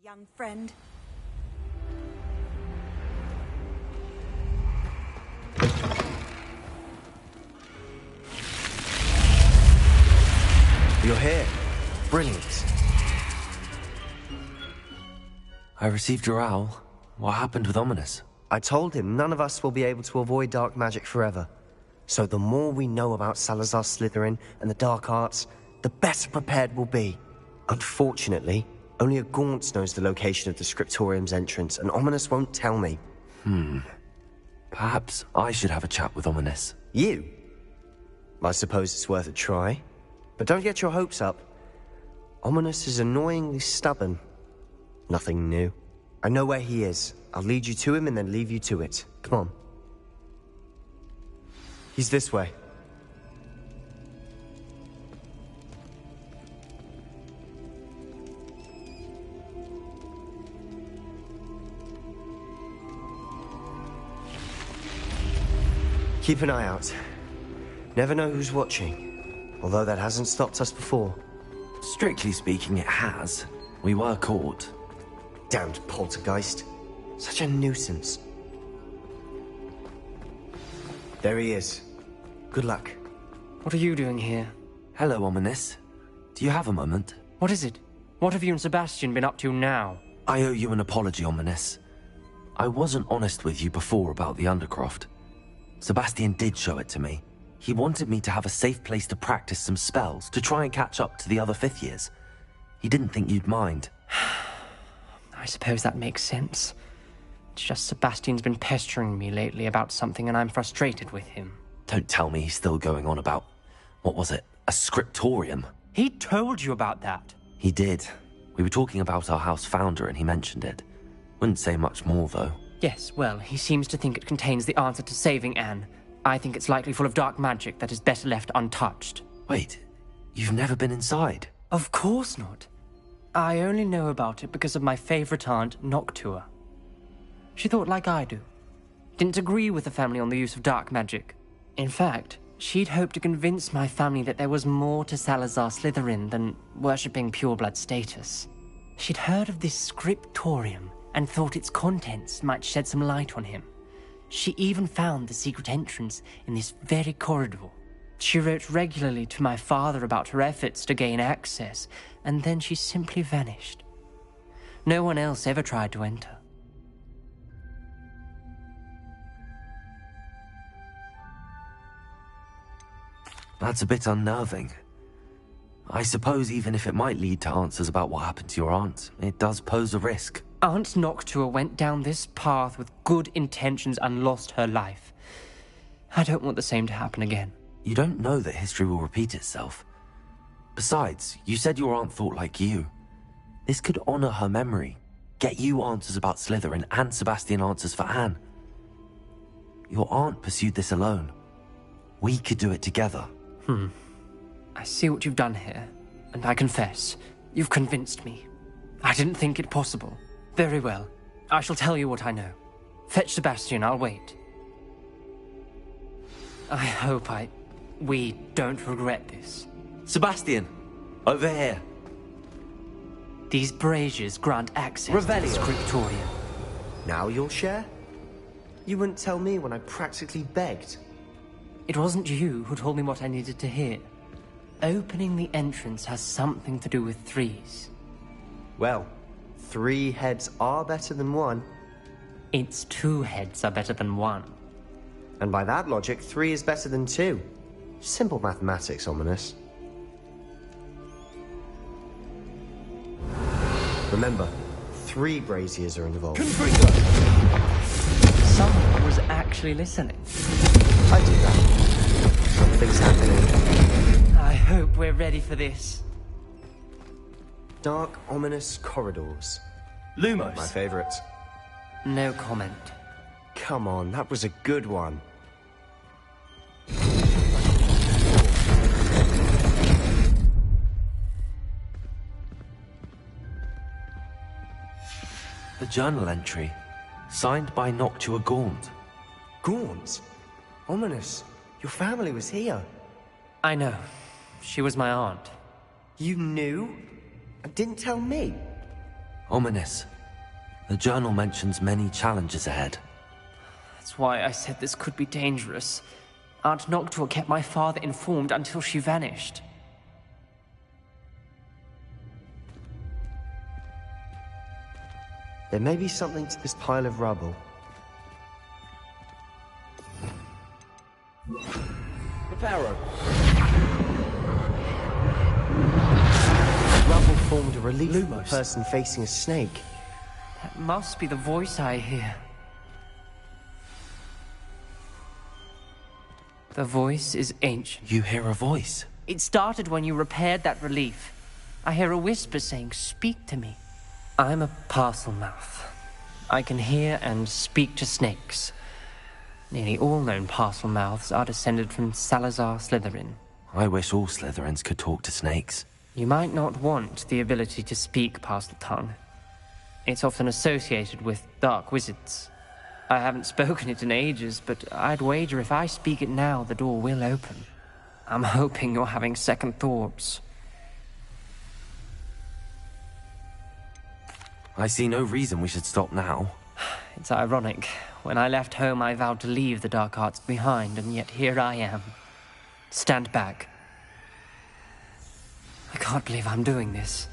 young friend. You're here. Brilliant. I received your owl. What happened with Ominous? I told him none of us will be able to avoid dark magic forever. So the more we know about Salazar Slytherin and the dark arts, the better prepared we'll be. Unfortunately, only a Gaunt knows the location of the Scriptorium's entrance, and Ominous won't tell me. Perhaps I should have a chat with Ominous. You? I suppose it's worth a try. But don't get your hopes up. Ominous is annoyingly stubborn. Nothing new. I know where he is. I'll lead you to him and then leave you to it. Come on. He's this way. Keep an eye out. Never know who's watching. Although that hasn't stopped us before. Strictly speaking, it has. We were caught. Damned poltergeist. Such a nuisance. There he is. Good luck. What are you doing here? Hello, Ominous. Do you have a moment? What is it? What have you and Sebastian been up to now? I owe you an apology, Ominous. I wasn't honest with you before about the Undercroft. Sebastian did show it to me. He wanted me to have a safe place to practice some spells, to try and catch up to the other fifth years. He didn't think you'd mind. I suppose that makes sense. It's just Sebastian's been pestering me lately about something and I'm frustrated with him. Don't tell me he's still going on about, what was it, a scriptorium? He told you about that? He did. We were talking about our house founder and he mentioned it. Wouldn't say much more, though. Yes, well, he seems to think it contains the answer to saving Anne. I think it's likely full of dark magic that is better left untouched. Wait, you've never been inside? Of course not. I only know about it because of my favorite aunt, Noctua. She thought like I do. Didn't agree with the family on the use of dark magic. In fact, she'd hoped to convince my family that there was more to Salazar Slytherin than worshipping pureblood status. She'd heard of this scriptorium and thought its contents might shed some light on him. She even found the secret entrance in this very corridor. She wrote regularly to my father about her efforts to gain access, and then she simply vanished. No one else ever tried to enter. That's a bit unnerving. I suppose even if it might lead to answers about what happened to your aunt, it does pose a risk. Aunt Noctua went down this path with good intentions and lost her life. I don't want the same to happen again. You don't know that history will repeat itself. Besides, you said your aunt thought like you. This could honor her memory, get you answers about Slytherin and Sebastian answers for Anne. Your aunt pursued this alone. We could do it together. I see what you've done here, and I confess, you've convinced me. I didn't think it possible. Very well. I shall tell you what I know. Fetch Sebastian, I'll wait. I hope we don't regret this. Sebastian! Over here! These braziers grant access Revelio. to the scriptorium. Now you'll share? You wouldn't tell me when I practically begged. It wasn't you who told me what I needed to hear. Opening the entrance has something to do with threes. Well, 3 heads are better than 1. Its 2 heads are better than 1. And by that logic, 3 is better than 2. Simple mathematics, Ominous. Remember, 3 braziers are involved. Someone was actually listening. I do that. Something's happening. I hope we're ready for this. Dark, ominous corridors. Lumos! My favorite. No comment. Come on, that was a good one. The journal entry, signed by Noctua Gaunt. Gaunt? Ominous. Your family was here. I know. She was my aunt. You knew? And didn't tell me? Ominous. The journal mentions many challenges ahead. That's why I said this could be dangerous. Aunt Noctua kept my father informed until she vanished. There may be something to this pile of rubble. Reparo. Rubble formed a relief of a Lumos. person facing a snake. That must be the voice I hear. The voice is ancient. You hear a voice. It started when you repaired that relief. I hear a whisper saying, "Speak to me." I'm a parcel mouth. I can hear and speak to snakes. Nearly all known parcel mouths are descended from Salazar Slytherin. I wish all Slytherins could talk to snakes. You might not want the ability to speak parcel tongue. It's often associated with dark wizards. I haven't spoken it in ages, but I'd wager if I speak it now, the door will open. I'm hoping you're having second thoughts. I see no reason we should stop now. It's ironic. When I left home, I vowed to leave the dark arts behind, and yet here I am. Stand back. I can't believe I'm doing this.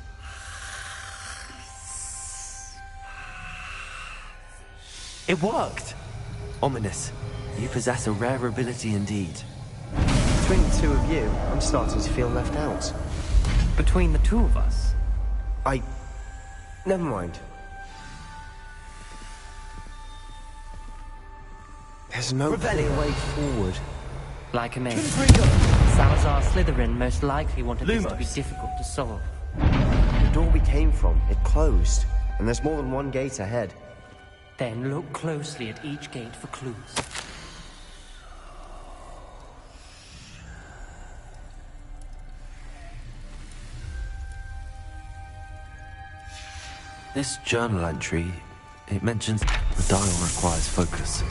It worked! Ominous. You possess a rare ability indeed. Between the two of you, I'm starting to feel left out. Between the two of us, Never mind. There's no clear way forward. like a maid. Salazar Slytherin most likely wanted this to be Lumos. difficult to solve. The door we came from, it closed. And there's more than one gate ahead. Then look closely at each gate for clues. This journal entry, it mentions the dial requires focus.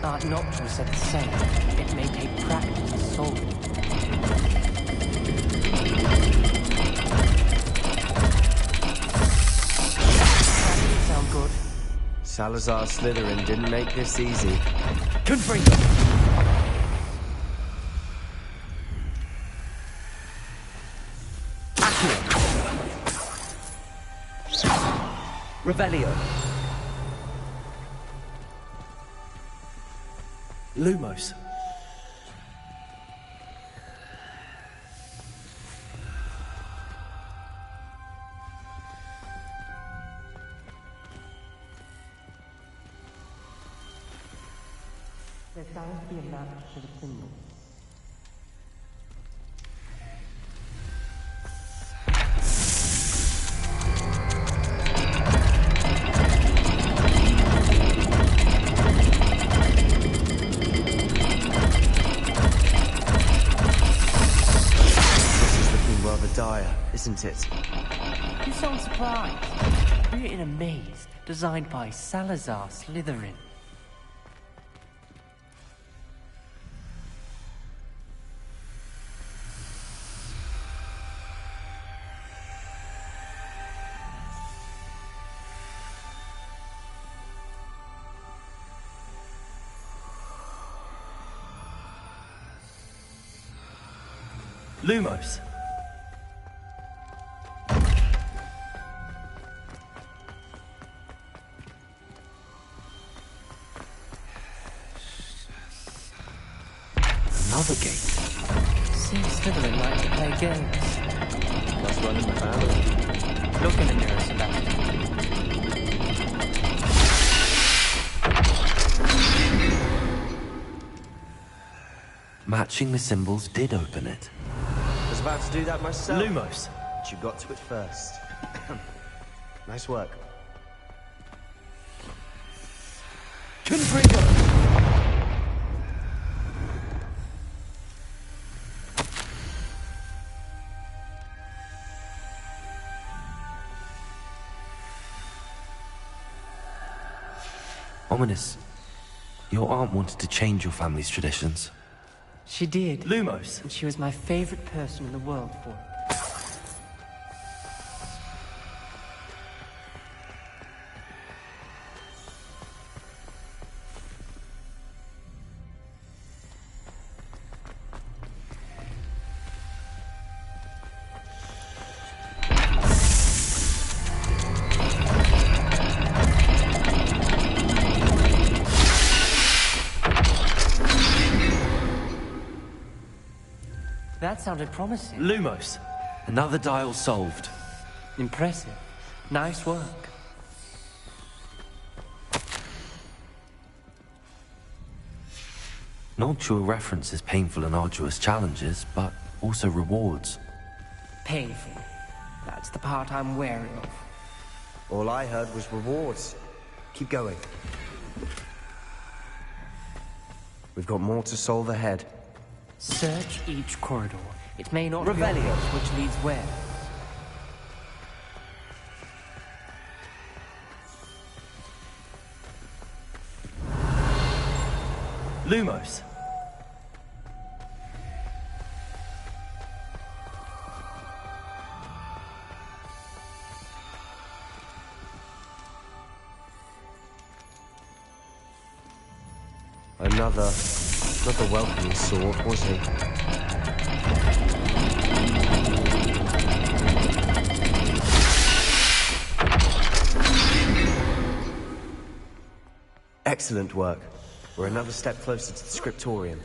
Aunt Noctua said the same. It may take practice to solve it. That didn't sound good. Salazar Slytherin didn't make this easy. Confringo. Revelio. Lumos. There sounds to be a match to the symbol. Dire, isn't it? You sound surprised. We're in a maze designed by Salazar Slytherin. Lumos. Another gate. Seems Slytherin like to play games. Must run in the family. Look in the mirror, Sebastian. Matching the symbols did open it. I was about to do that myself. Lumos. But you got to it first. Nice work. Confringo. Ominous. Your aunt wanted to change your family's traditions. She did. Lumos. And she was my favorite person in the world for it. That sounded promising. Lumos. Another dial solved. Impressive. Nice work. Noctua references painful and arduous challenges, but also rewards. Painful. That's the part I'm wary of. All I heard was rewards. Keep going. We've got more to solve ahead. Search each corridor. It may not Revelio. be obvious which leads where. Lumos. Another welcoming sword, was he? Excellent work. We're another step closer to the scriptorium.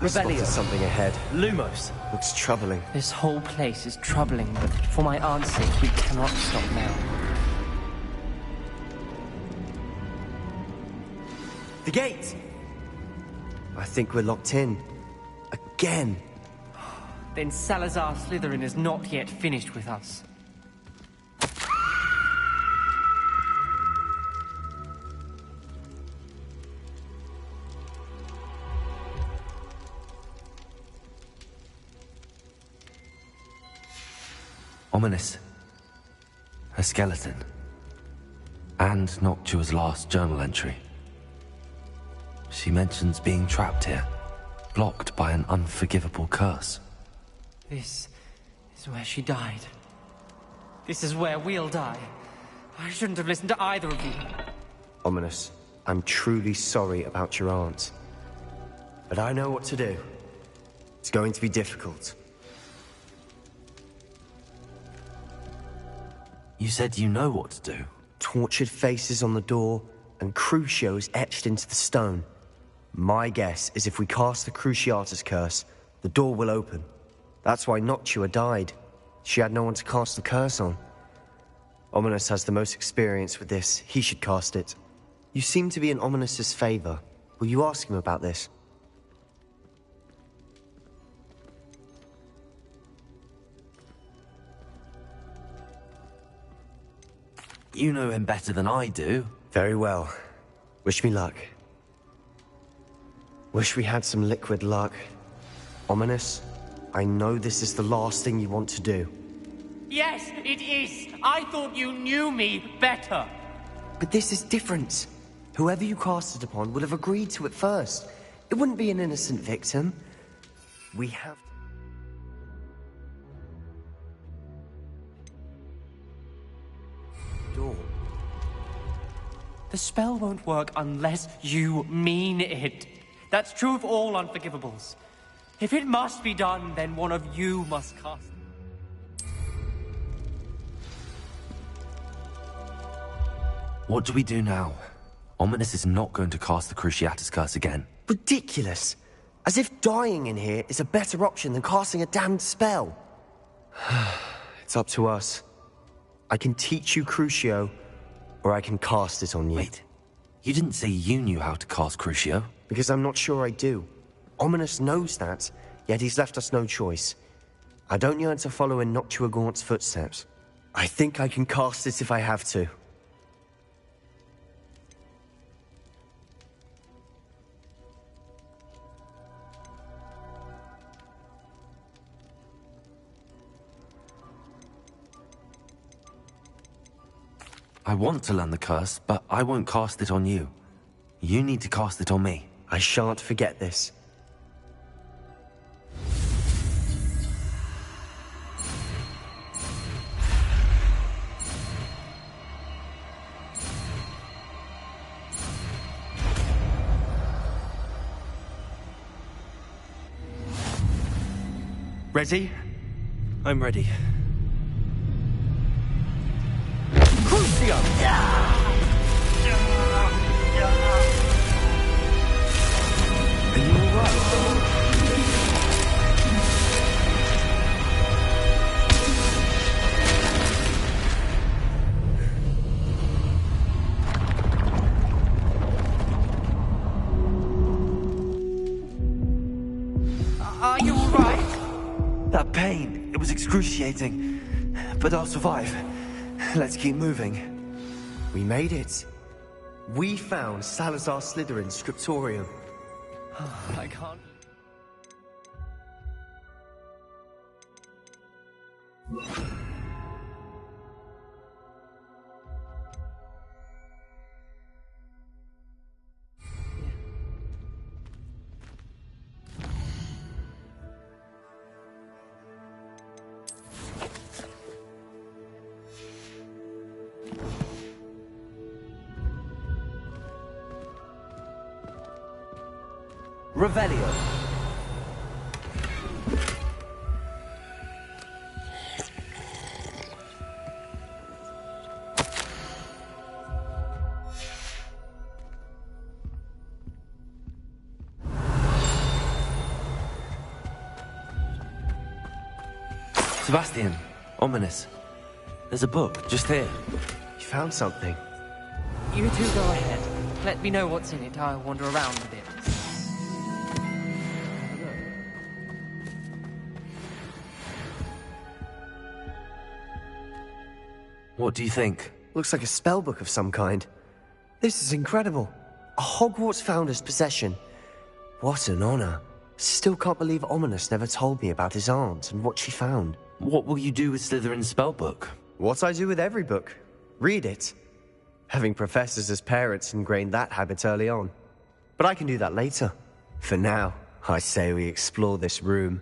I spotted Revelio. something ahead. Lumos. Looks troubling. This whole place is troubling, but for my aunt's sake, we cannot stop now. The gate! I think we're locked in. Again. Then Salazar Slytherin is not yet finished with us. Ominous. A skeleton. And Noctua's last journal entry. She mentions being trapped here, blocked by an unforgivable curse. This is where she died. This is where we'll die. I shouldn't have listened to either of you. Ominous, I'm truly sorry about your aunt. But I know what to do. It's going to be difficult. You said you know what to do. Tortured faces on the door, and Crucios etched into the stone. My guess is if we cast the Cruciatus curse, the door will open. That's why Noctua died. She had no one to cast the curse on. Ominous has the most experience with this. He should cast it. You seem to be in Ominous's favor. Will you ask him about this? You know him better than I do. Very well. Wish me luck. Wish we had some liquid luck. Ominous, I know this is the last thing you want to do. Yes, it is. I thought you knew me better. But this is different. Whoever you cast it upon would have agreed to it first. It wouldn't be an innocent victim. We have... Door. The spell won't work unless you mean it. That's true of all unforgivables. If it must be done, then one of you must cast it. What do we do now? Ominous is not going to cast the Cruciatus curse again. Ridiculous. As if dying in here is a better option than casting a damned spell. It's up to us. I can teach you Crucio, or I can cast it on you. Wait, you didn't say you knew how to cast Crucio? Because I'm not sure I do. Ominous knows that, yet he's left us no choice. I don't yearn to follow in Noctua Gaunt's footsteps. I think I can cast it if I have to. I want to learn the curse, but I won't cast it on you. You need to cast it on me. I shan't forget this. Ready? I'm ready. Crucio! Are you alright? Are you alright? That pain, it was excruciating. But I'll survive. Let's keep moving. We made it. We found Salazar Slytherin's scriptorium. I can't. Revelio. Sebastian, ominous. There's a book just here. You found something. You two go ahead. Let me know what's in it. I'll wander around a bit. What do you think? Looks like a spellbook of some kind. This is incredible. A Hogwarts founder's possession. What an honor. Still can't believe Ominous never told me about his aunt and what she found. What will you do with Slytherin's spellbook? What I do with every book. Read it. Having professors as parents ingrained that habit early on. But I can do that later. For now, I say we explore this room.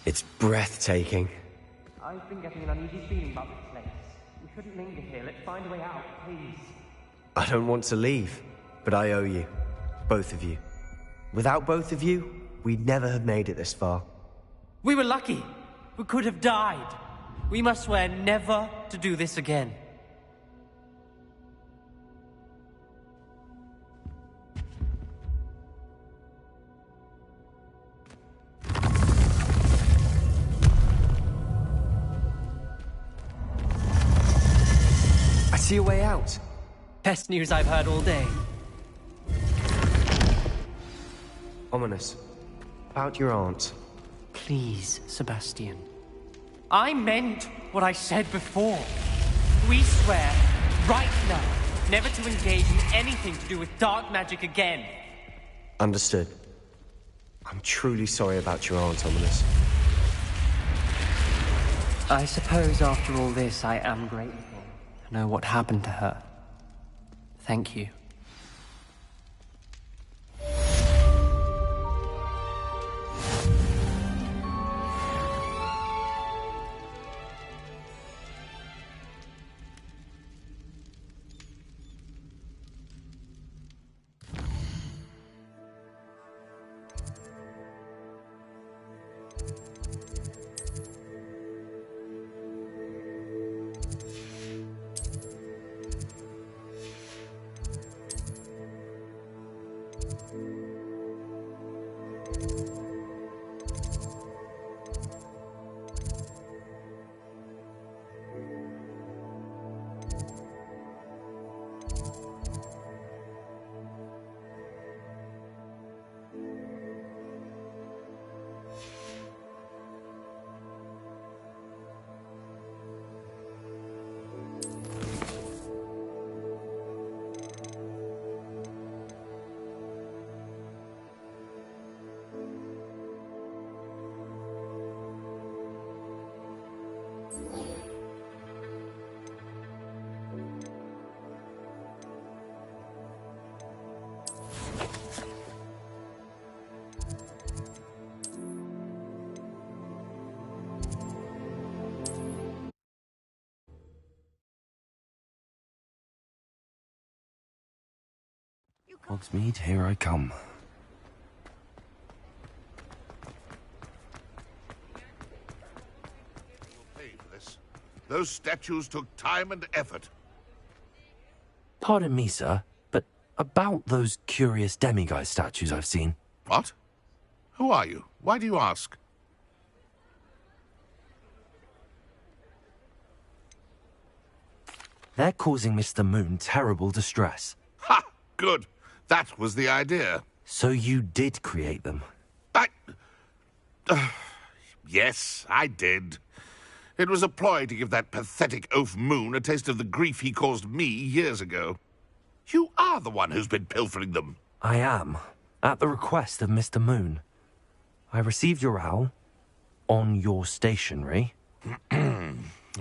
It's breathtaking. I've been getting an uneasy feeling about this place. We shouldn't linger here. Let's find a way out, please. I don't want to leave, but I owe you. Both of you. Without both of you, we'd never have made it this far. We were lucky. We could have died. We must swear never to do this again. I see a way out. Best news I've heard all day. Ominous. About your aunt. Please, Sebastian. I meant what I said before. We swear, right now, never to engage in anything to do with dark magic again. Understood. I'm truly sorry about your aunt, Ominous. I suppose after all this, I am grateful to know what happened to her. Thank you. Hogsmeade, here I come. Those statues took time and effort. Pardon me, sir, but about those curious demiguise statues I've seen. What? Who are you? Why do you ask? They're causing Mr. Moon terrible distress. Ha! Good. That was the idea. So you did create them? Yes, I did. It was a ploy to give that pathetic oaf Moon a taste of the grief he caused me years ago. You are the one who's been pilfering them. I am, at the request of Mr. Moon. I received your owl on your stationery.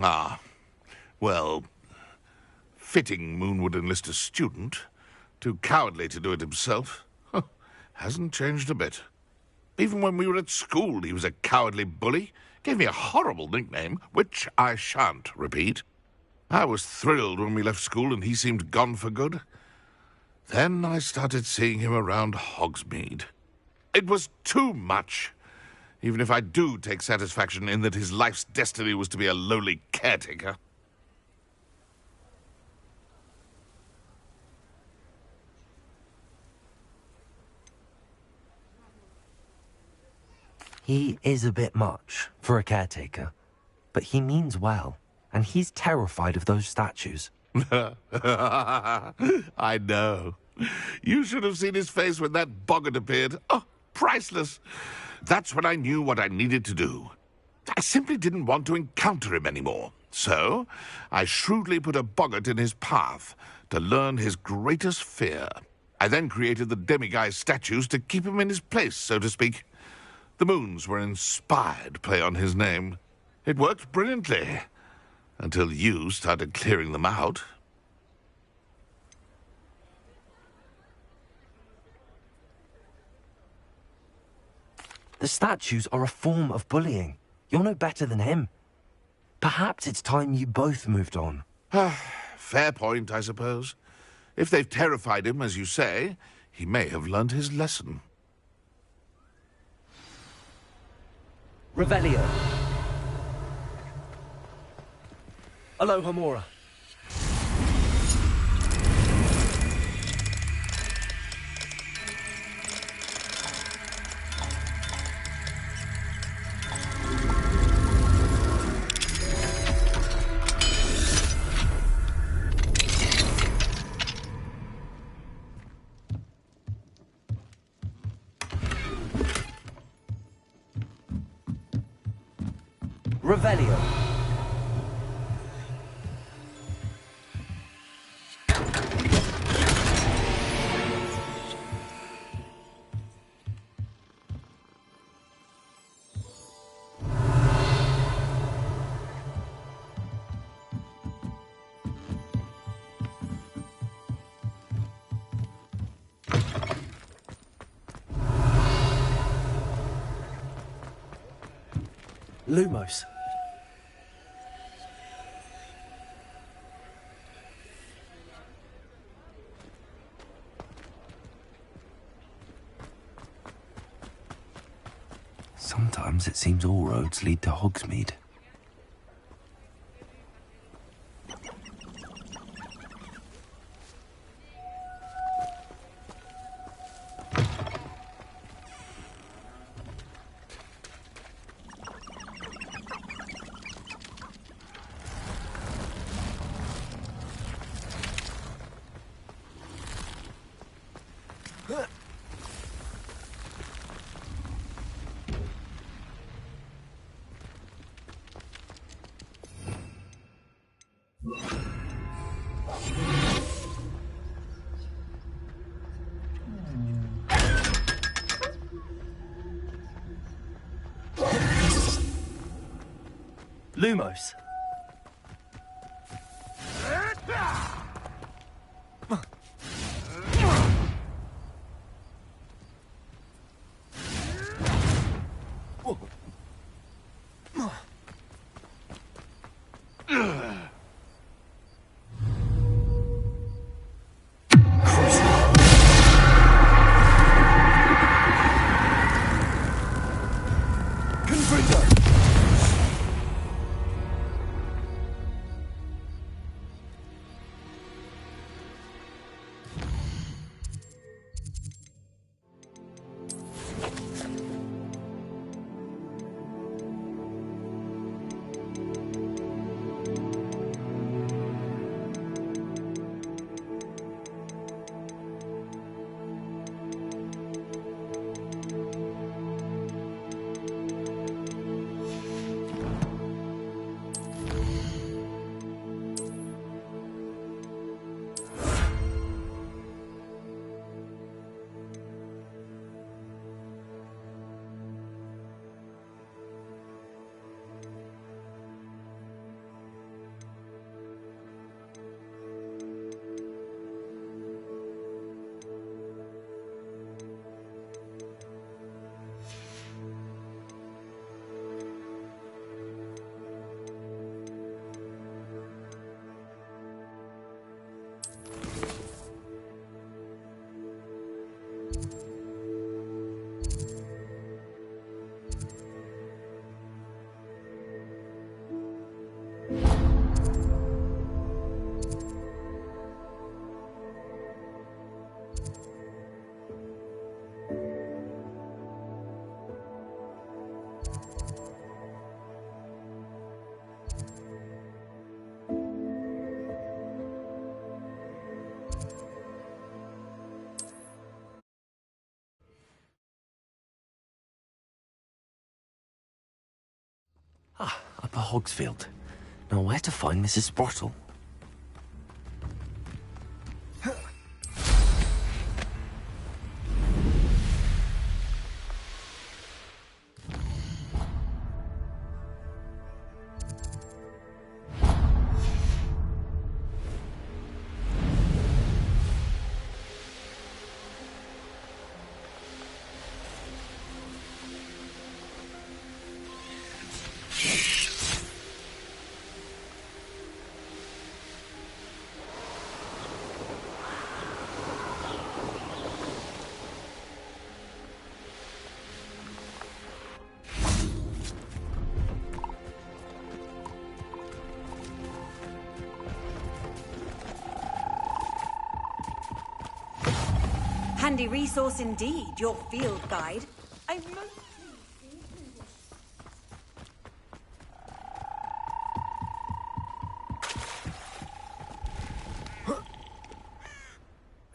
Ah, well, fitting Moon would enlist a student. Too cowardly to do it himself. Huh, hasn't changed a bit. Even when we were at school, he was a cowardly bully. Gave me a horrible nickname, which I shan't repeat. I was thrilled when we left school and he seemed gone for good. Then I started seeing him around Hogsmeade. It was too much. Even if I do take satisfaction in that his life's destiny was to be a lowly caretaker. He is a bit much for a caretaker, but he means well, and he's terrified of those statues. I know. You should have seen his face when that boggart appeared. Oh, priceless. That's when I knew what I needed to do. I simply didn't want to encounter him anymore. So, I shrewdly put a boggart in his path to learn his greatest fear. I then created the demiguise statues to keep him in his place, so to speak. The moons were an inspired play on his name. It worked brilliantly, until you started clearing them out. The statues are a form of bullying. You're no better than him. Perhaps it's time you both moved on. Fair point, I suppose. If they've terrified him, as you say, he may have learned his lesson. Revelio. Alohomora. Revelio. Lumos. Sometimes it seems all roads lead to Hogsmeade. Lumos. Upper Hogsfield. Now where to find Mrs. Sprottle? Handy resource indeed, your field guide. I most...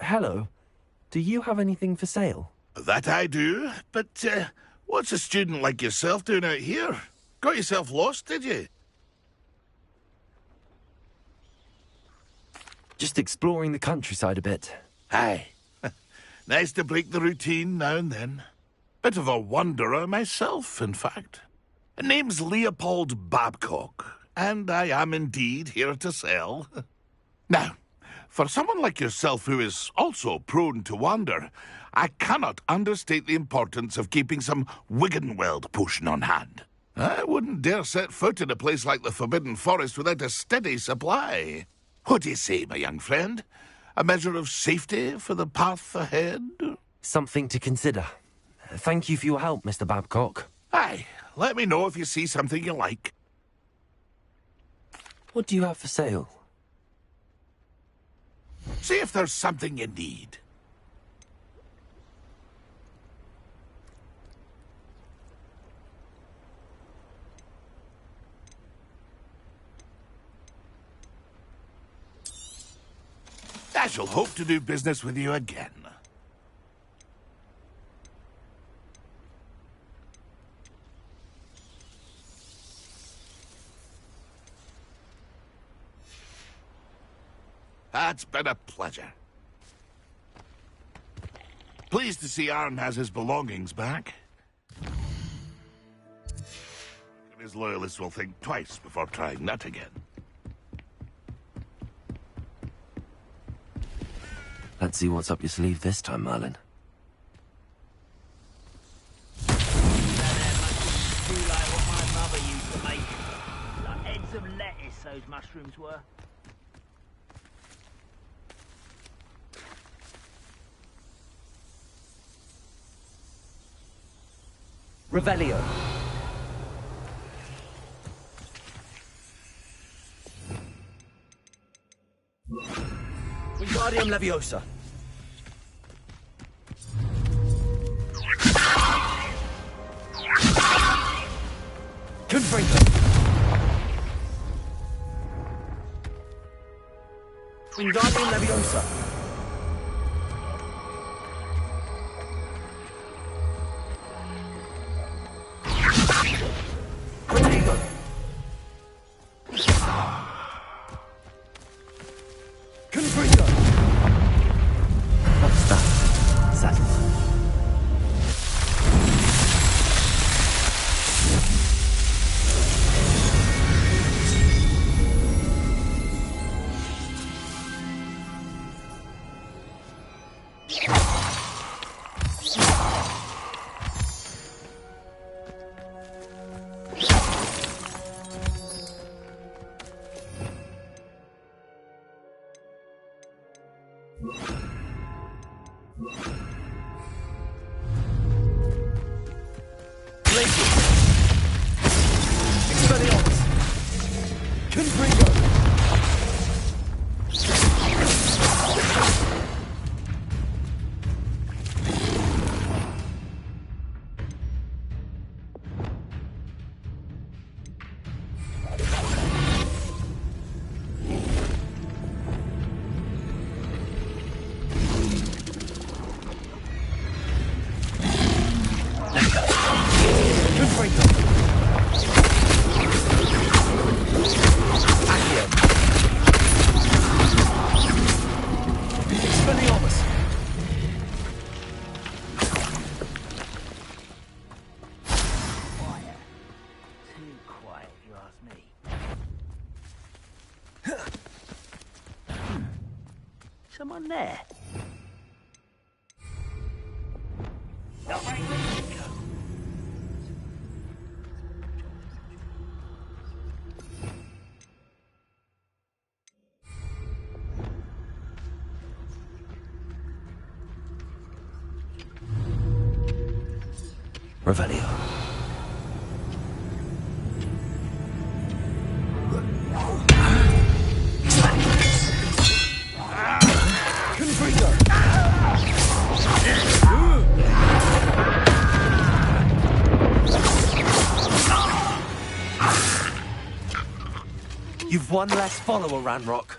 Hello. Do you have anything for sale? That I do, but what's a student like yourself doing out here? Got yourself lost, did you? Just exploring the countryside a bit. Aye. Nice to break the routine now and then. Bit of a wanderer myself, in fact. Name's Leopold Babcock, and I am indeed here to sell. Now, for someone like yourself who is also prone to wander, I cannot understate the importance of keeping some Wiggenweld potion on hand. I wouldn't dare set foot in a place like the Forbidden Forest without a steady supply. What do you say, my young friend? A measure of safety for the path ahead? Something to consider. Thank you for your help, Mr. Babcock. Aye, let me know if you see something you like. What do you have for sale? See if there's something you need. I shall hope to do business with you again. That's been a pleasure. Pleased to see Arn has his belongings back. His loyalists will think twice before trying that again. Let's see what's up your sleeve this time, Merlin. Do like what my mother used to make. Like heads of lettuce, those mushrooms were. Revelio. Wingardium Leviosa. Confringo. Wingardium Leviosa. Protego. Confringo. What's that? Settle. Expelliarmus. Confringo. someone there? Revelio. Confringo! You've one less follower, Ranrock.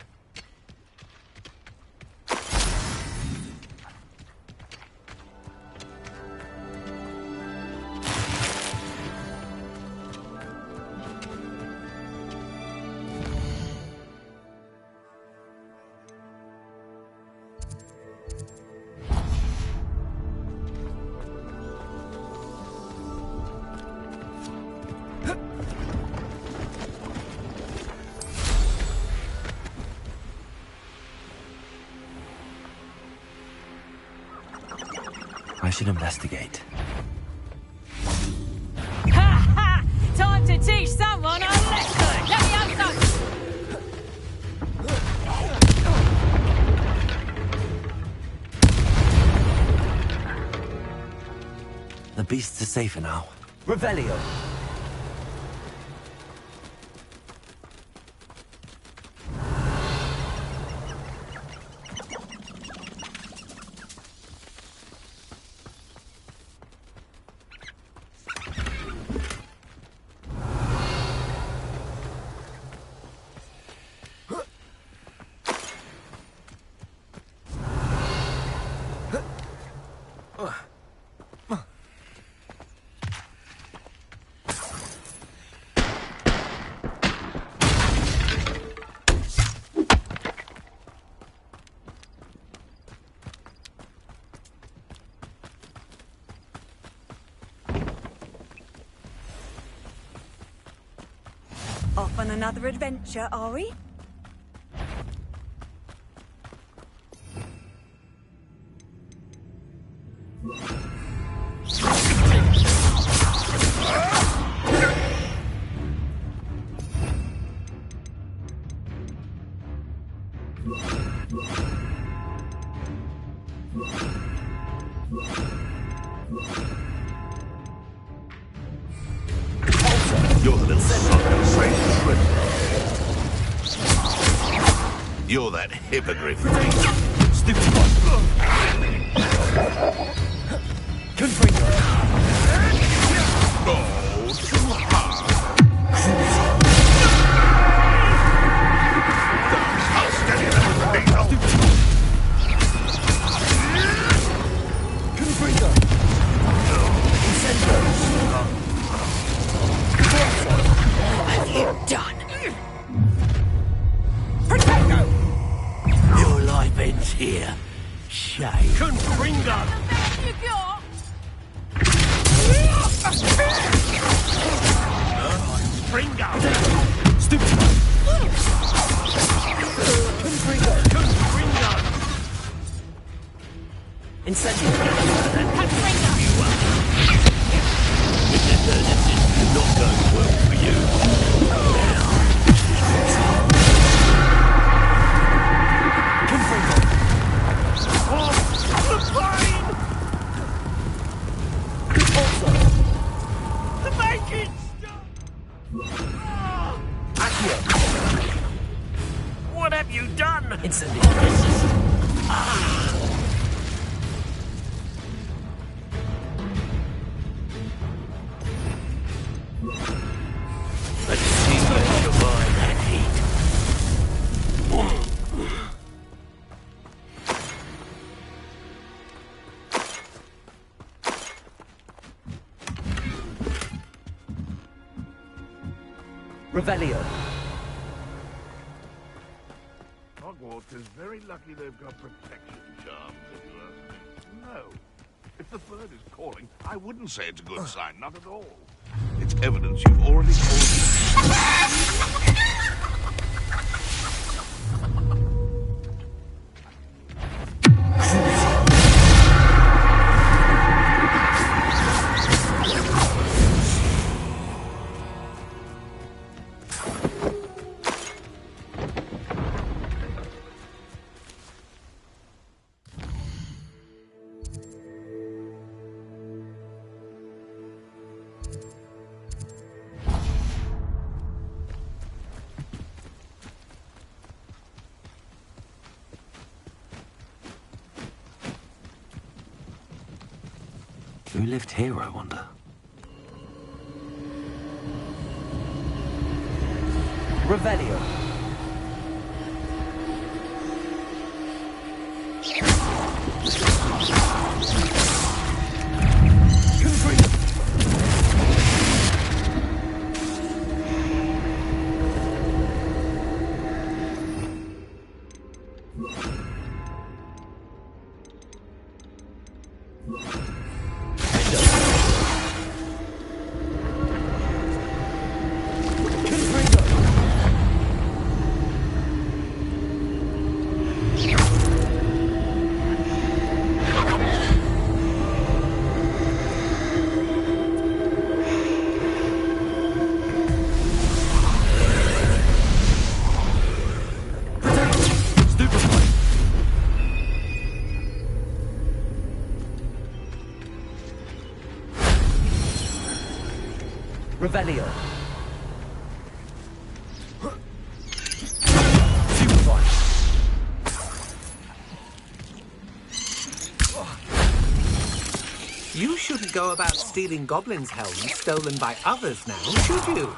I should investigate. Ha ha! Time to teach someone a lesson! Let me have some! The beasts are safer now. Revelio. Off on another adventure, are we? You're the little son of a crazy. You're that hippogriff. Stupid one. Confringo! Oh, too hard. I'll steady them with the needle. Confringo! Have you done? Your life ends here. Shame. Confringo! You got? Confringo! Stupid one. Confringo! Confringo! Incendio. Not going well for you. Confringo! Oh, the pain! The bacon! Accio! What have you done? Incendio. Let's see where you find that heat. Revelio. Hogwarts is very lucky they've got protection charms, if you ask me. No. If the bird is calling, I wouldn't say it's a good sign, not at all. It's evidence you've already called. Who lived here, I wonder? Revelio. Revelio. You shouldn't go about stealing goblins' helms stolen by others now, should you?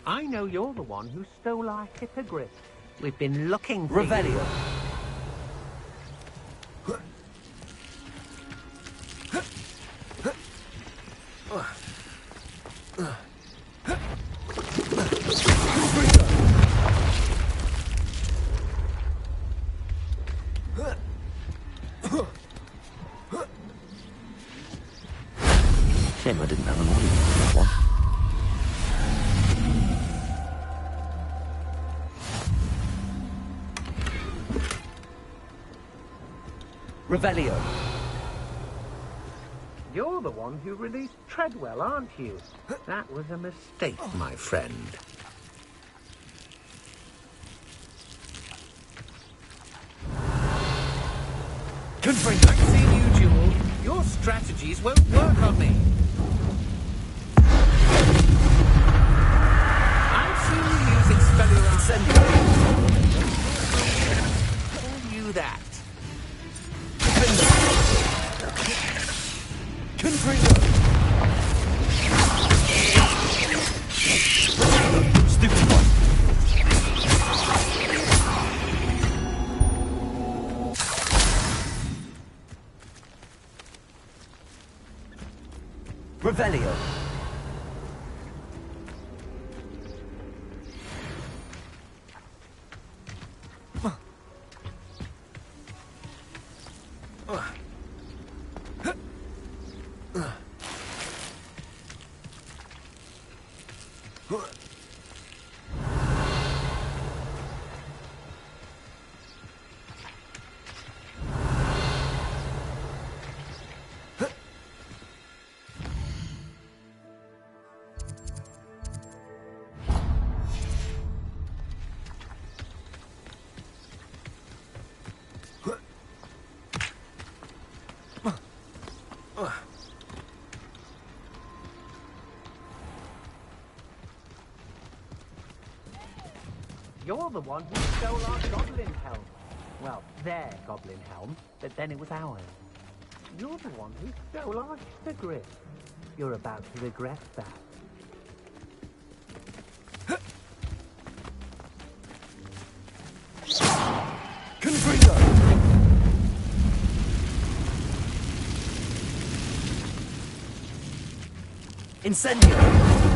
I know you're the one who stole our hippogriff. We've been looking for Revelio. you. Shame I didn't have an audience for that one. Revelio. You're the one who released Treadwell, aren't you? That was a mistake, my friend. Confringo. I've seen you, Jewel. Your strategies won't work on me. I've seen you use Expelliarmus. Call you that. Confringo. Stupid one. Revelio. You're the one who stole our goblin helm. Well, their goblin helm, but then it was ours. You're the one who stole our hippogriff. You're about to regret that. Confringo. Incendio.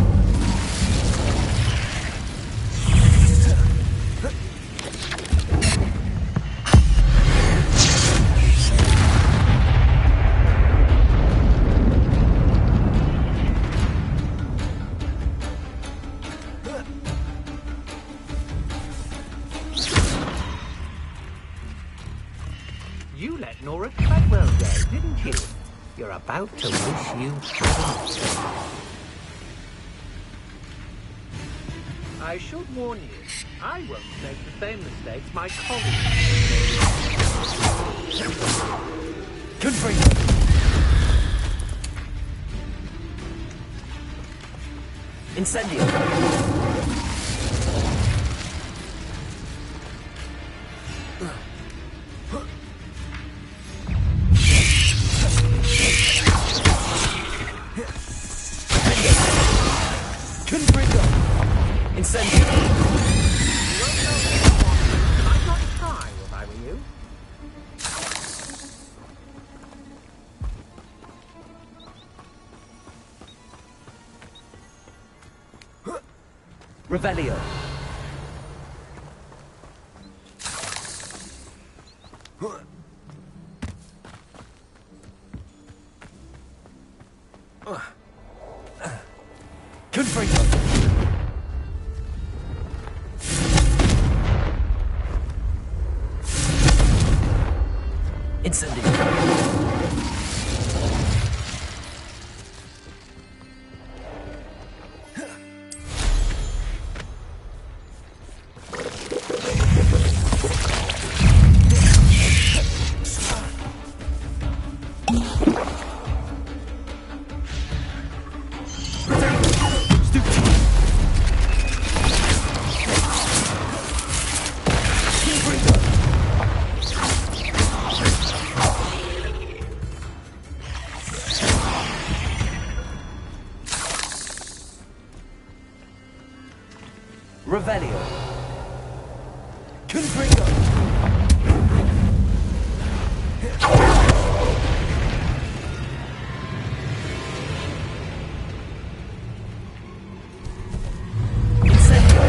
You let Nora Treadwell go, didn't you? You're about to wish you hadn't. I should warn you, I won't make the same mistakes my colleagues. Confringo. Incendio. Revelio. Confringo. Incendio. Revelio. Confringo. Incendio.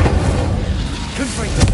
Confringo.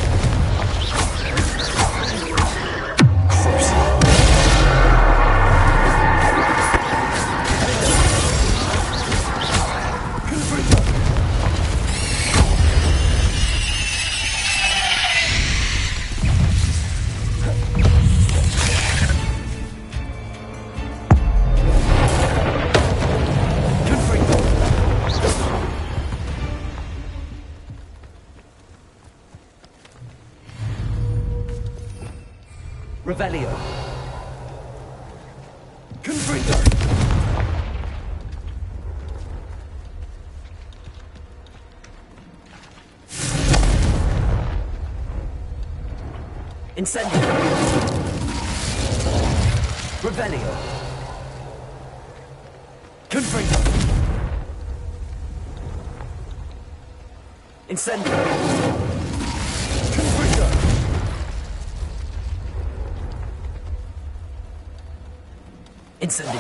Revelio. Confringo. Incendio. Revelio. Confringo. Incendio. Confringo. Incendio.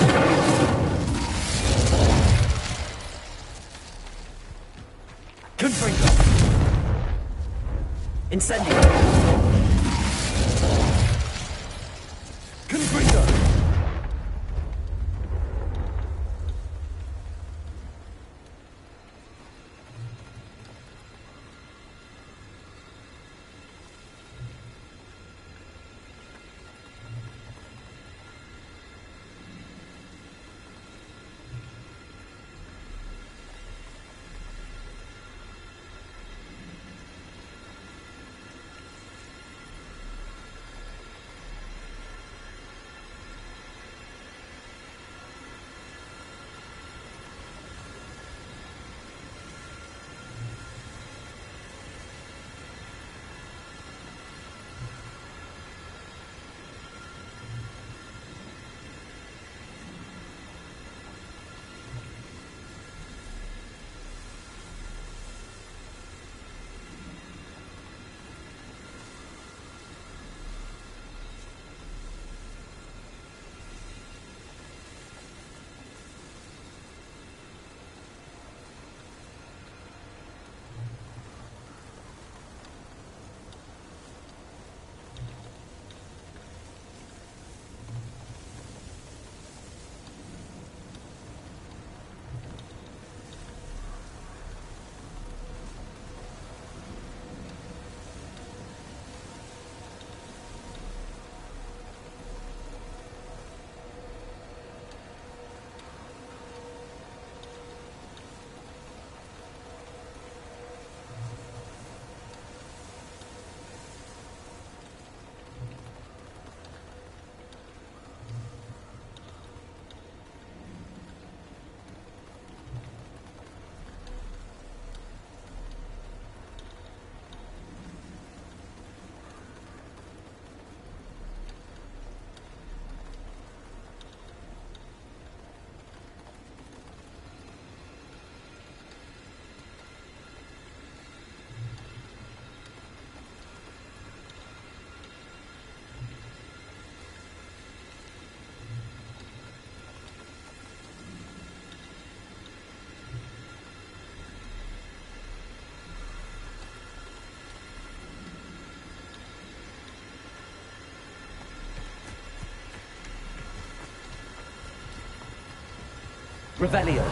Confringo. Incendio. Confringo. Revelio.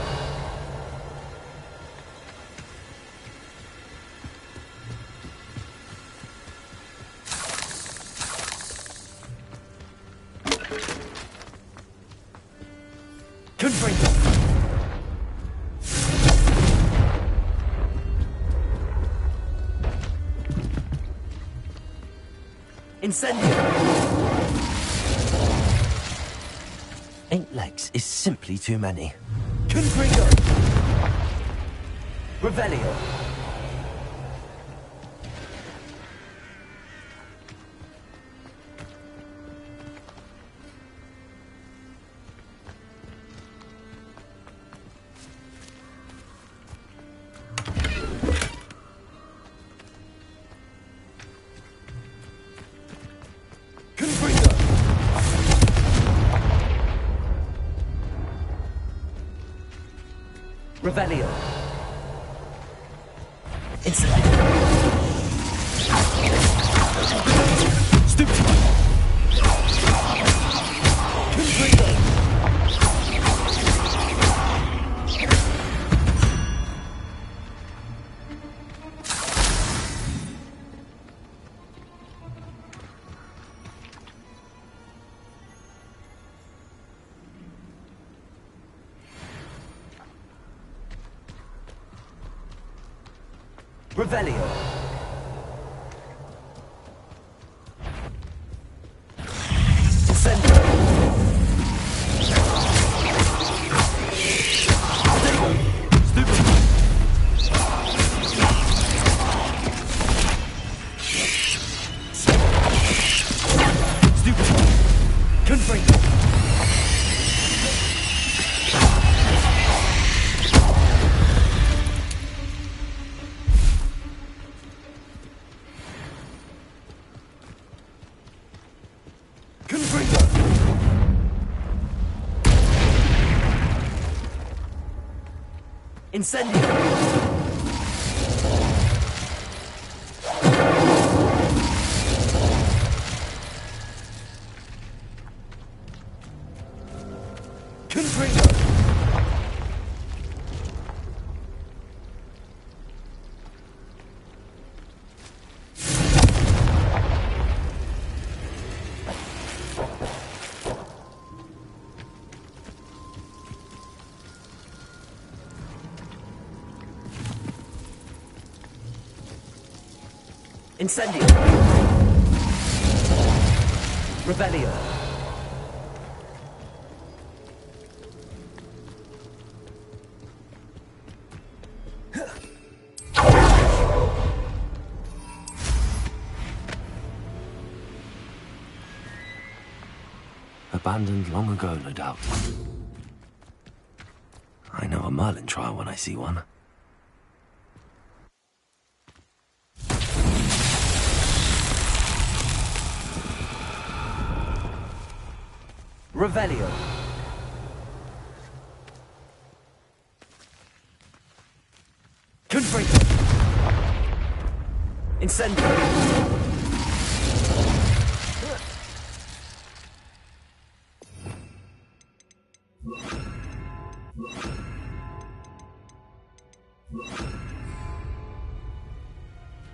Confringo. Incendio. 8 legs is simply too many. Confringo. Revelio. Revelio. Incendio. Stupid. Confringo. Revelio. Incendio. Stupid. Stupid. Confringo. Incendio. Confringo. Incendio. Revelio. Abandoned long ago, no doubt. I know a Merlin trial when I see one. Revelio. Confringo. Incendio.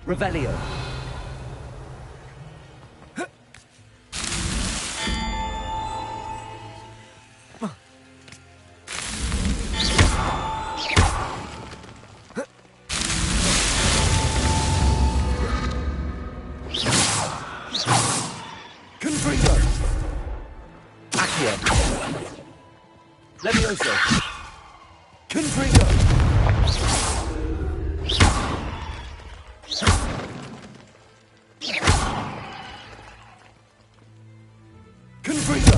Revelio. Confringo. Accio. Levioso. Confringo. Confringo.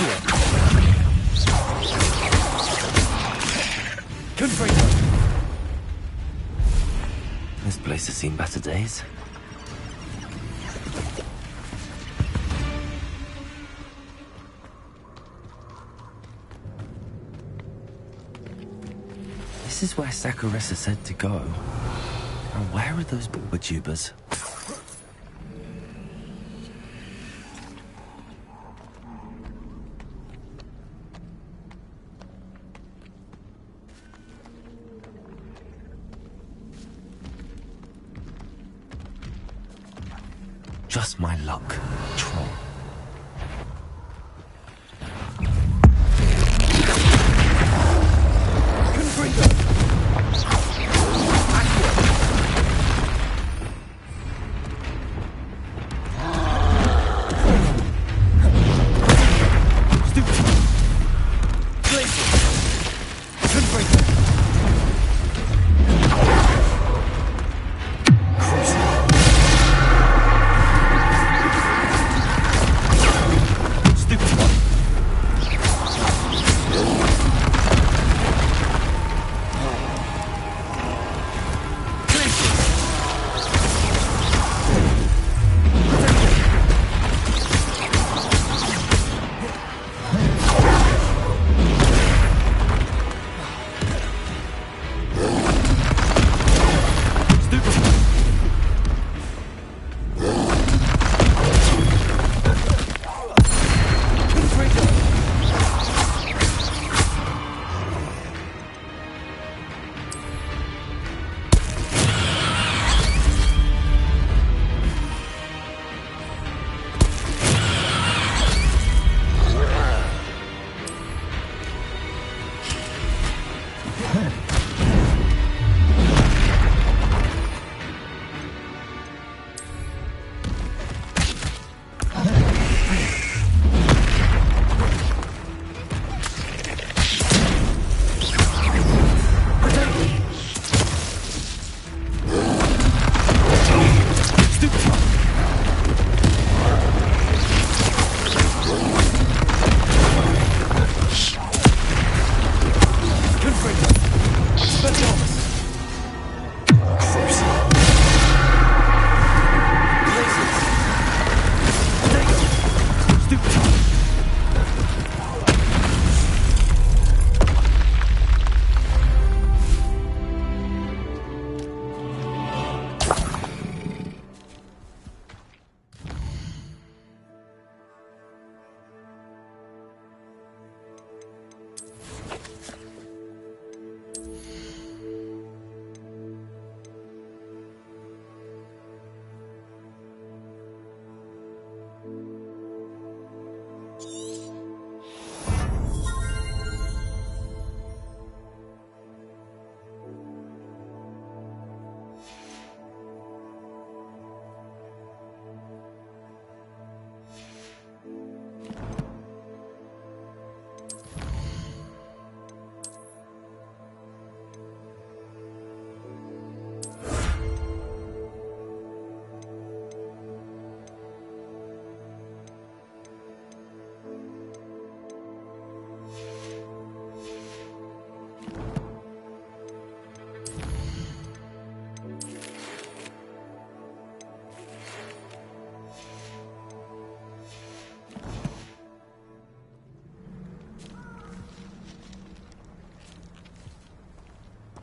Accio. Confringo. This place has seen better days. This is where Saccharissa said to go. Now, where are those bulba-tubers? Just my luck, troll.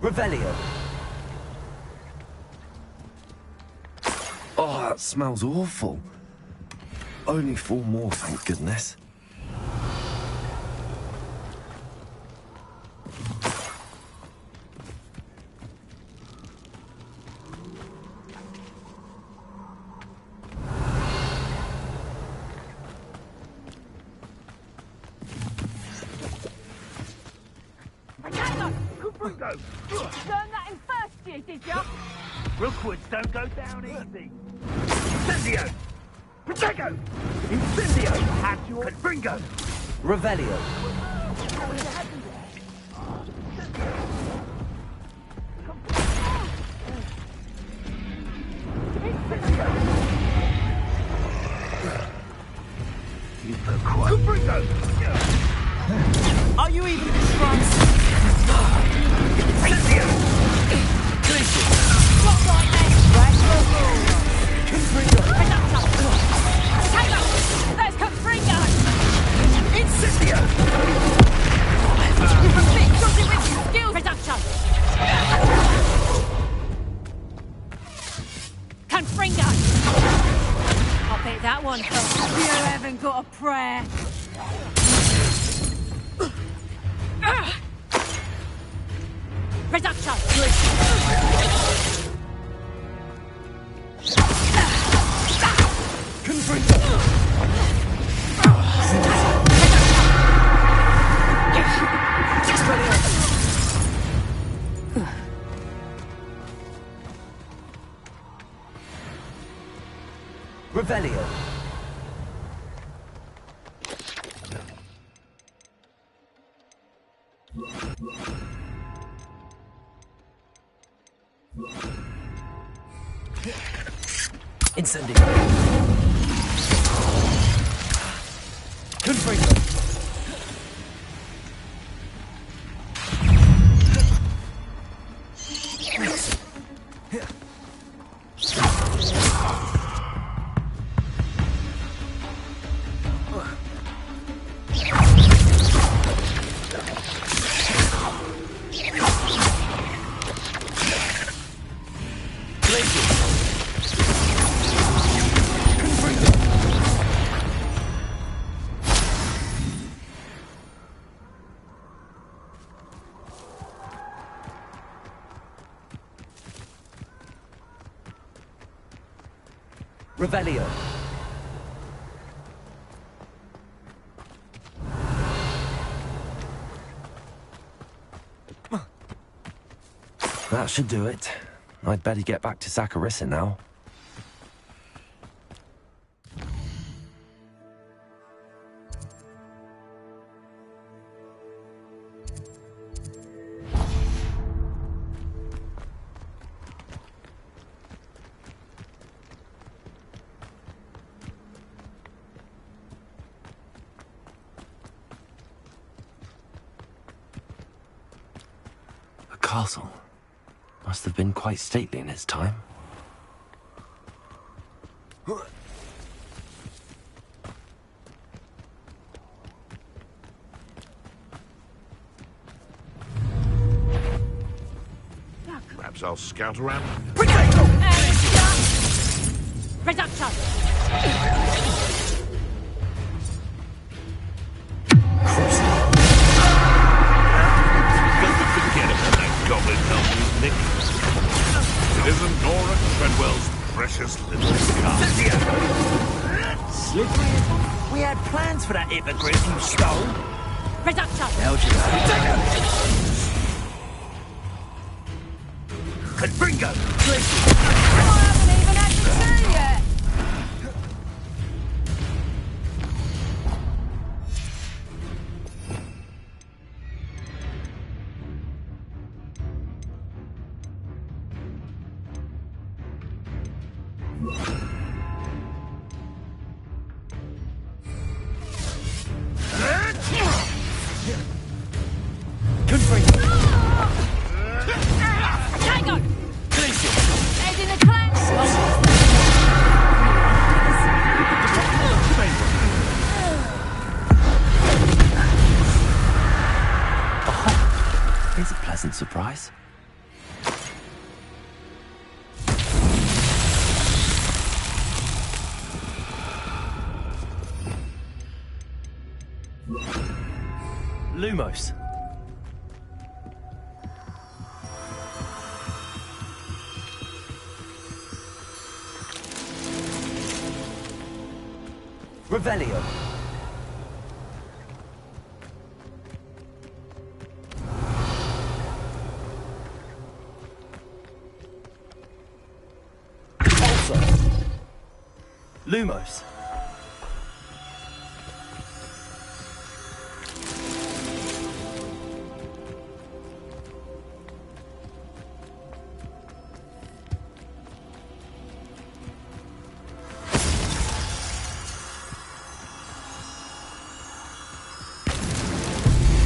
Revelio. Oh, that smells awful. Only 4 more, thank goodness. Learn that in first year, did ya? Rookwoods don't go down easy. Incendio! Protego! Incendio! Had your Confringo! Revelio. Confringo! take that one. You haven't got a prayer. Reduction. Revelio. Incendio. Confringo. Revelio. That should do it. I'd better get back to Saccharissa now. Castle must have been quite stately in its time. Perhaps I'll scout around. Reduction. Goblin help you, Nick. It isn't Nora Treadwell's precious little car. Slippery? We had plans for that hippogriff you stole. Reduction. Confringo! I haven't even had to see yet. Here's a pleasant surprise. Lumos. Revelio. Lumos.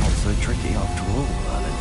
Not so tricky after all, Merlin.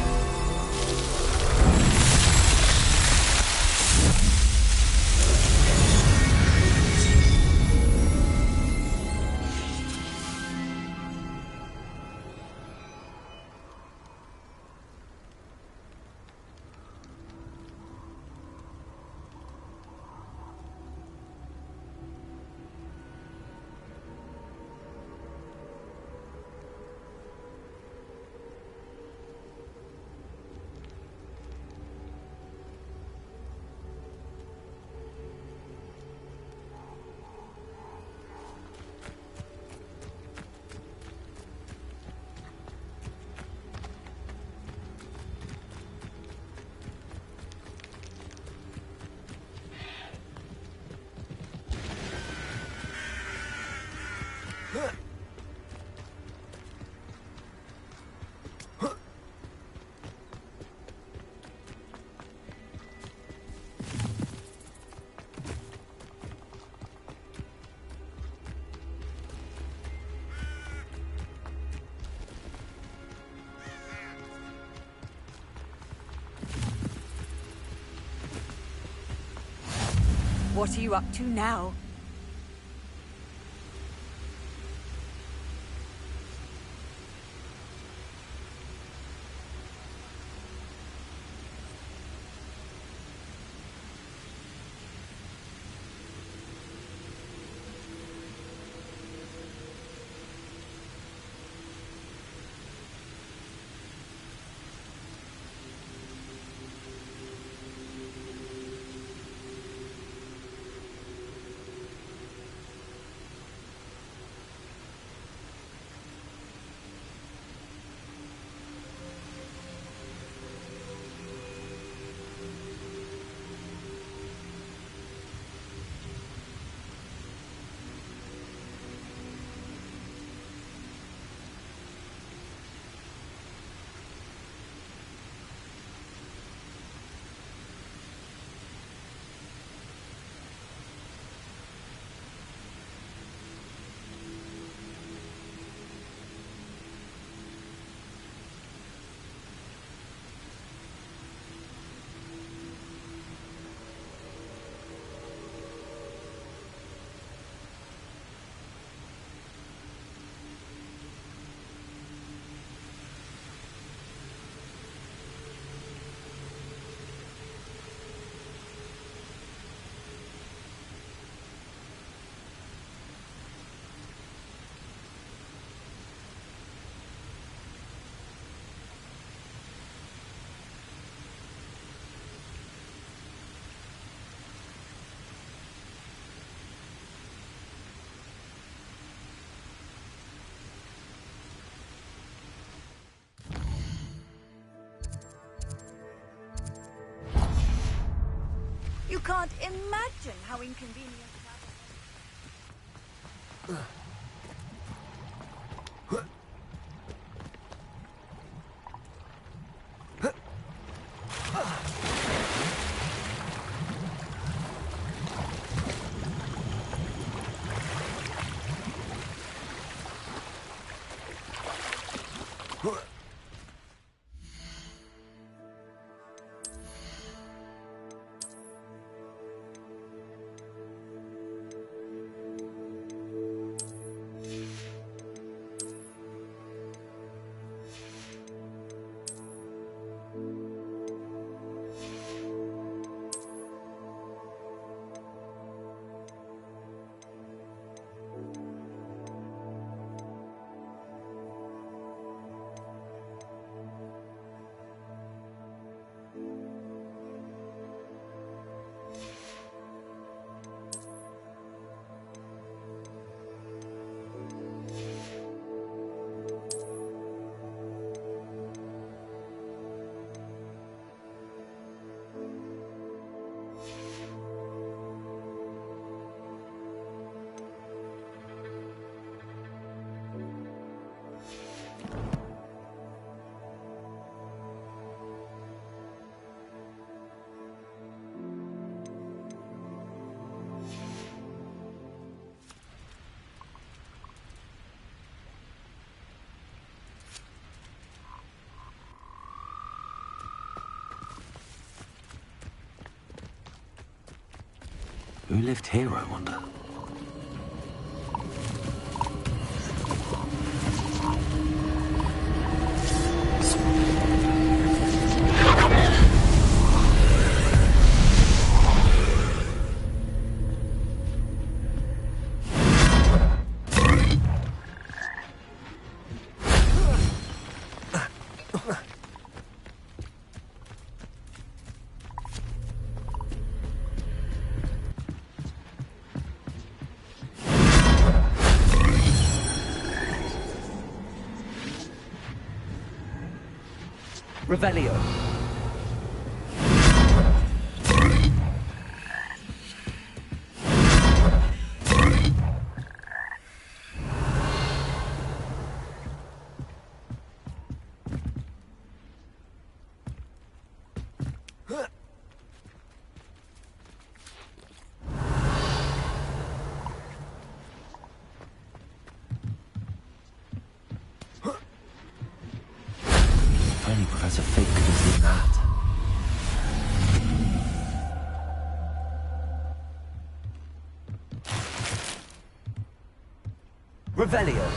What are you up to now? You can't imagine how inconvenient that is. Who lived here, I wonder? Revelio. seen that. Revelio.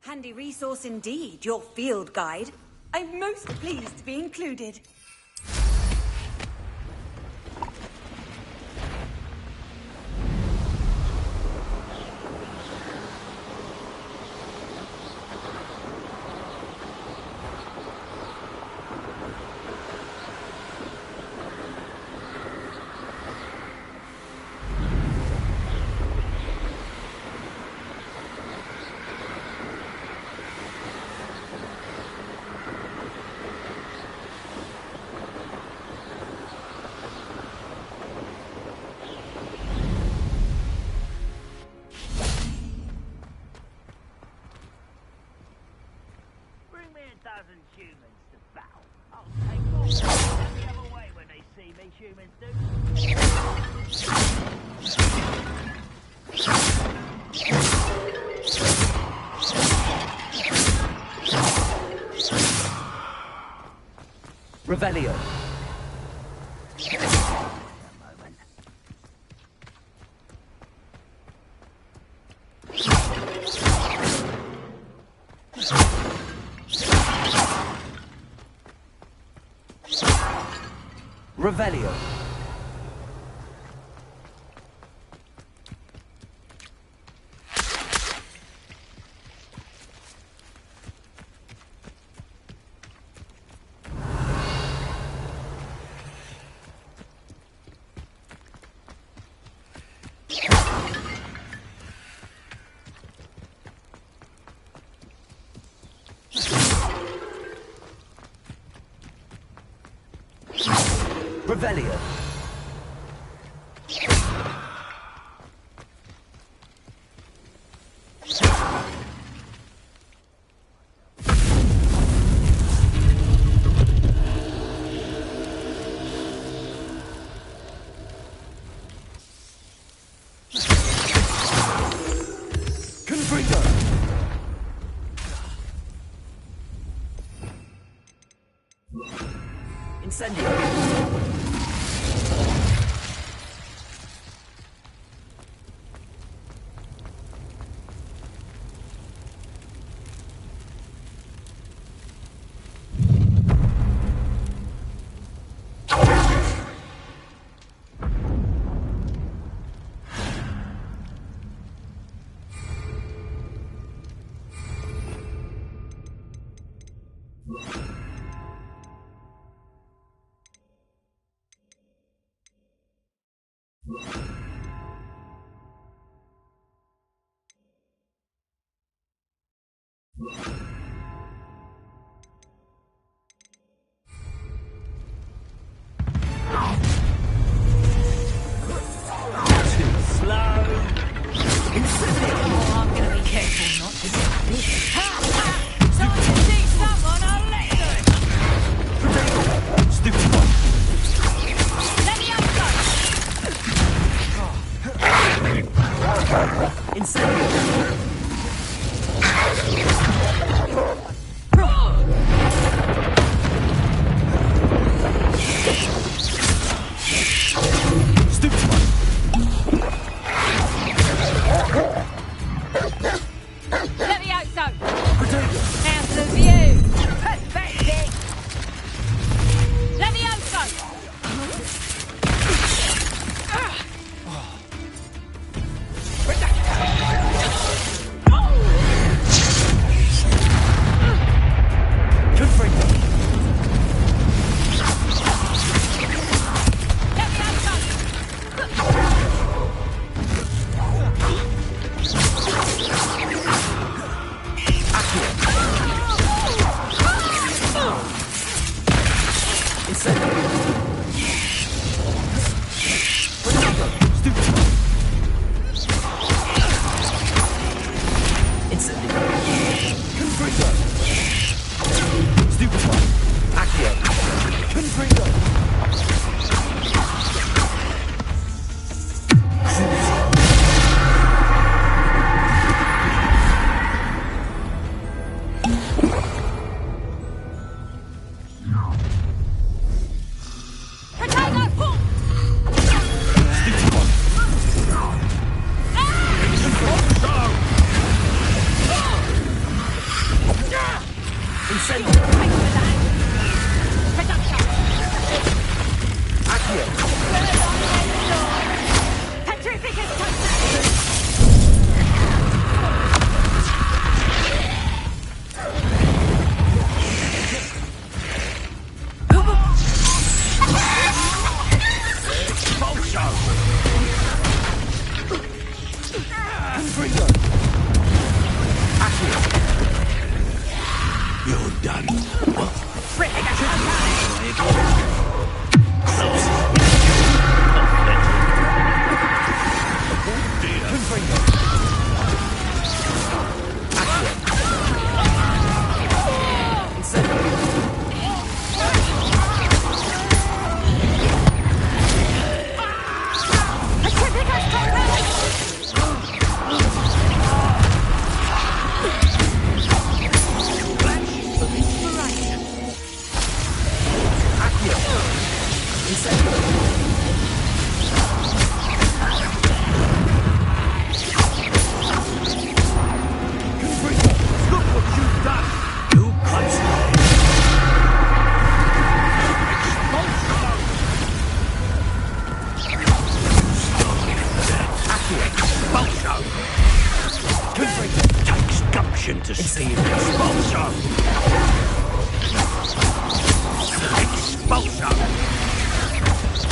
Handy resource indeed, your field guide. I'm most pleased to be included. Bring me 1,000 humans to battle. I'll take more the other way when they see me, humans do. Revelio. Revelio. Revelio. Incendio. Too slow. To steal expulsion! Expulsion!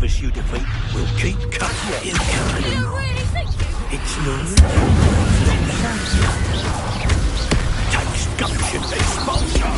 us you defeat, we'll keep cutting you. You really think you... It's no takes gumption to sponsor.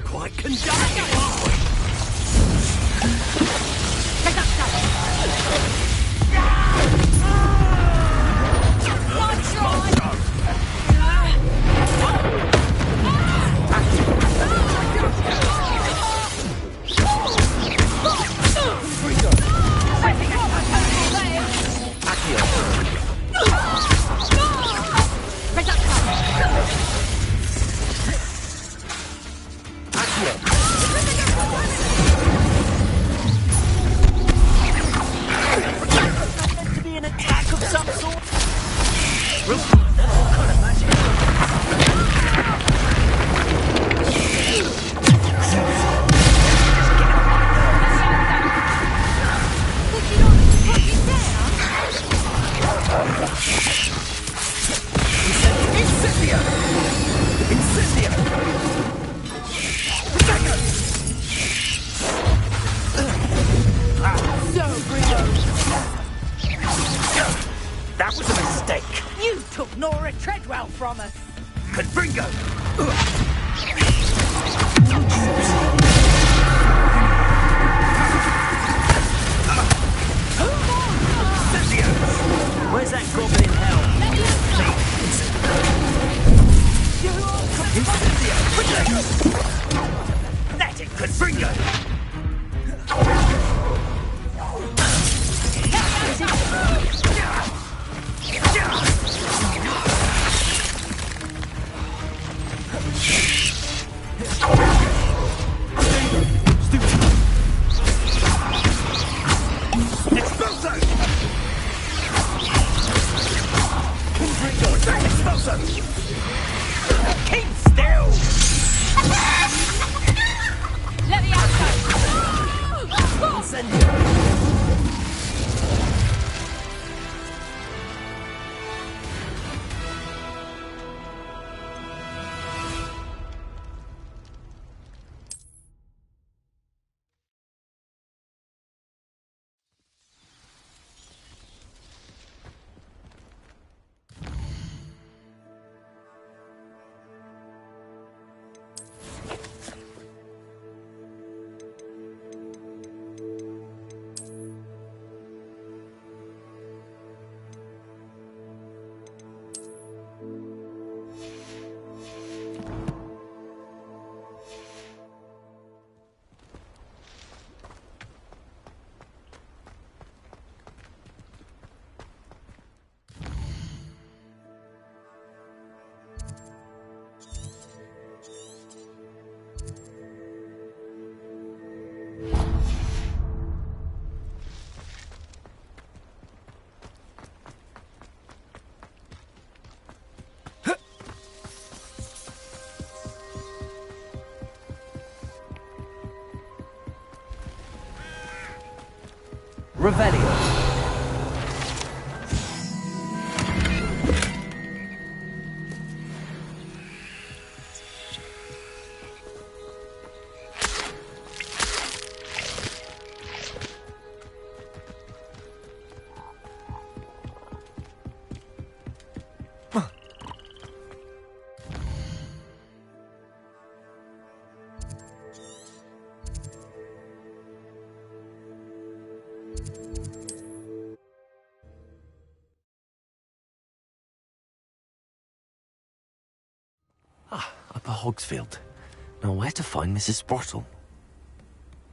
Quite conductive, aren't we? That was a mistake. You took Nora Treadwell from us. Confringo! Where's that goblin hell? That's it, Confringo! Keep still! Let me out, Revelio. Upper Hogsfield. Now where to find Mrs. Sprottle?